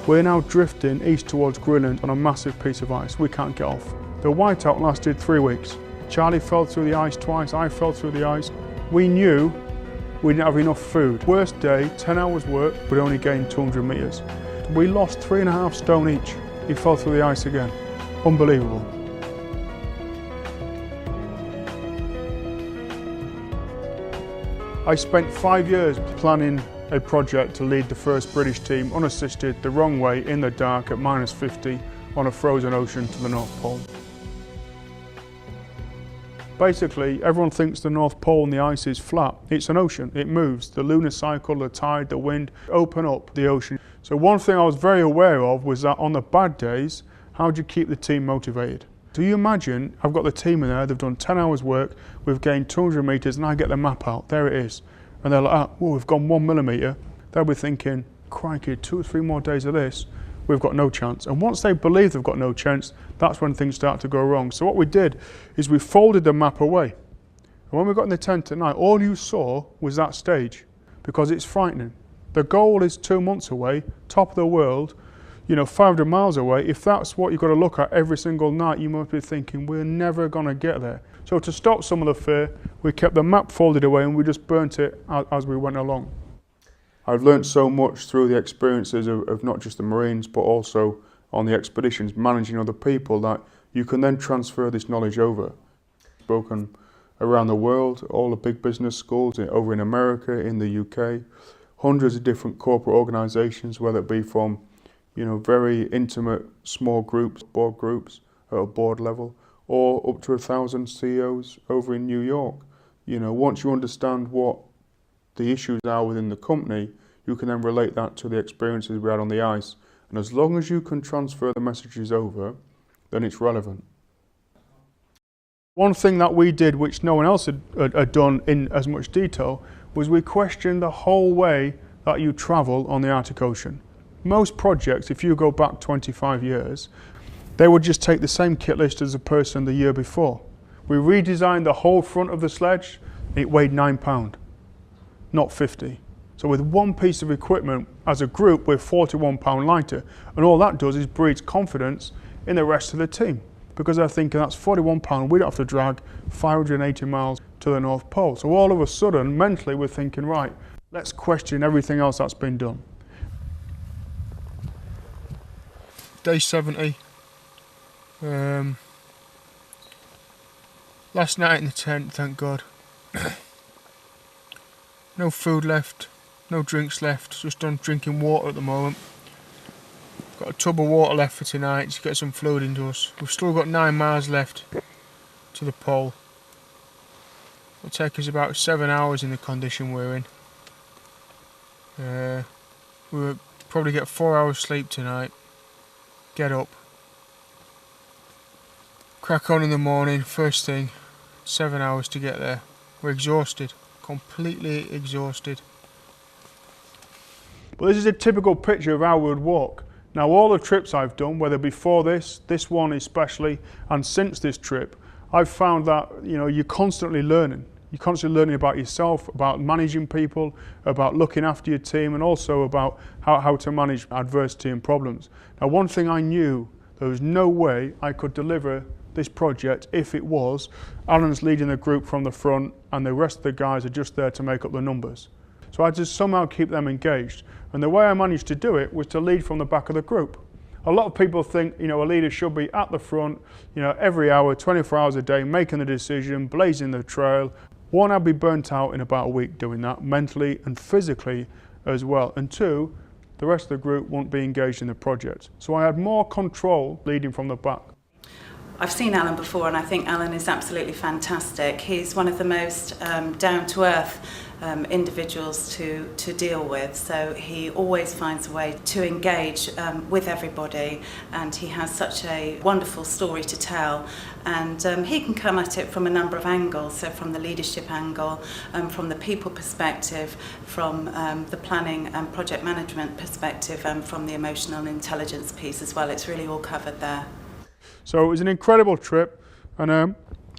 We're now drifting east towards Greenland on a massive piece of ice. We can't get off. The whiteout lasted 3 weeks. Charlie fell through the ice twice, I fell through the ice. We knew we didn't have enough food. Worst day, 10 hours work, but only gained 200 metres. We lost 3.5 stone each. He fell through the ice again. Unbelievable. I spent 5 years planning a project to lead the first British team unassisted the wrong way in the dark at -50 on a frozen ocean to the North Pole. Basically, everyone thinks the North Pole and the ice is flat. It's an ocean, it moves. The lunar cycle, the tide, the wind open up the ocean. So one thing I was very aware of was that on the bad days, how do you keep the team motivated? So you imagine, I've got the team in there, they've done 10 hours work, we've gained 200 metres and I get the map out, there it is. And they're like, oh, we've gone 1 millimetre. They'll be thinking, crikey, 2 or 3 more days of this, we've got no chance. And once they believe they've got no chance, that's when things start to go wrong. So what we did is we folded the map away. And when we got in the tent at night, all you saw was that stage, because it's frightening. The goal is 2 months away, top of the world, 500 miles away. If that's what you've got to look at every single night, you must be thinking, we're never going to get there. So to stop some of the fear, we kept the map folded away and we just burnt it as we went along. I've learned so much through the experiences of not just the Marines, but also on the expeditions, managing other people, that you can then transfer this knowledge over. Spoken around the world, all the big business schools, over in America, in the UK, hundreds of different corporate organisations, whether it be from very intimate small groups, board groups at a board level, or up to 1,000 CEOs over in New York. Once you understand what the issues are within the company, you can then relate that to the experiences we had on the ice. And as long as you can transfer the messages over, then it's relevant. One thing that we did, which no one else had done in as much detail, was we questioned the whole way that you travel on the Arctic Ocean. Most projects, if you go back 25 years, they would just take the same kit list as the person the year before. We redesigned the whole front of the sledge. It weighed 9 pounds, not 50. So with one piece of equipment, as a group, we're 41 pounds lighter. And all that does is breeds confidence in the rest of the team. Because they're thinking, that's 41 pounds, we don't have to drag 580 miles to the North Pole. So all of a sudden, mentally, we're thinking, right, let's question everything else that's been done. Day 70. Last night in the tent, thank God. No food left, no drinks left, just on drinking water at the moment. Got a tub of water left for tonight to get some fluid into us. We've still got 9 miles left to the pole. It'll take us about 7 hours in the condition we're in. We'll probably get 4 hours sleep tonight. Get up. Crack on in the morning, first thing. 7 hours to get there. We're exhausted. Completely exhausted. But this is a typical picture of how we would walk. Now all the trips I've done, whether before this one especially, and since this trip, I've found that you're constantly learning. You're constantly learning about yourself, about managing people, about looking after your team, and also about how to manage adversity and problems. Now one thing I knew, there was no way I could deliver this project if it was Alan's leading the group from the front and the rest of the guys are just there to make up the numbers. So I had to somehow keep them engaged. And the way I managed to do it was to lead from the back of the group. A lot of people think, a leader should be at the front, every hour, 24 hours a day, making the decision, blazing the trail. One, I'd be burnt out in about a week doing that, mentally and physically as well. And two, the rest of the group won't be engaged in the project. So I had more control leading from the back. I've seen Alan before and I think Alan is absolutely fantastic. He's one of the most down-to-earth individuals to deal with, so he always finds a way to engage with everybody, and he has such a wonderful story to tell, and he can come at it from a number of angles, so from the leadership angle, from the people perspective, from the planning and project management perspective, and from the emotional intelligence piece as well. It's really all covered there. So it was an incredible trip, and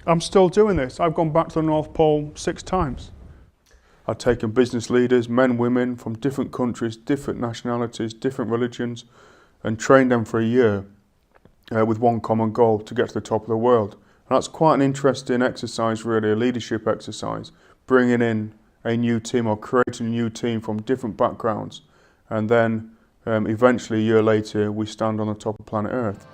I'm still doing this. I've gone back to the North Pole 6 times. I've taken business leaders, men, women, from different countries, different nationalities, different religions, and trained them for a year with one common goal: to get to the top of the world. And that's quite an interesting exercise, really, a leadership exercise, bringing in a new team or creating a new team from different backgrounds, and then eventually a year later we stand on the top of planet Earth.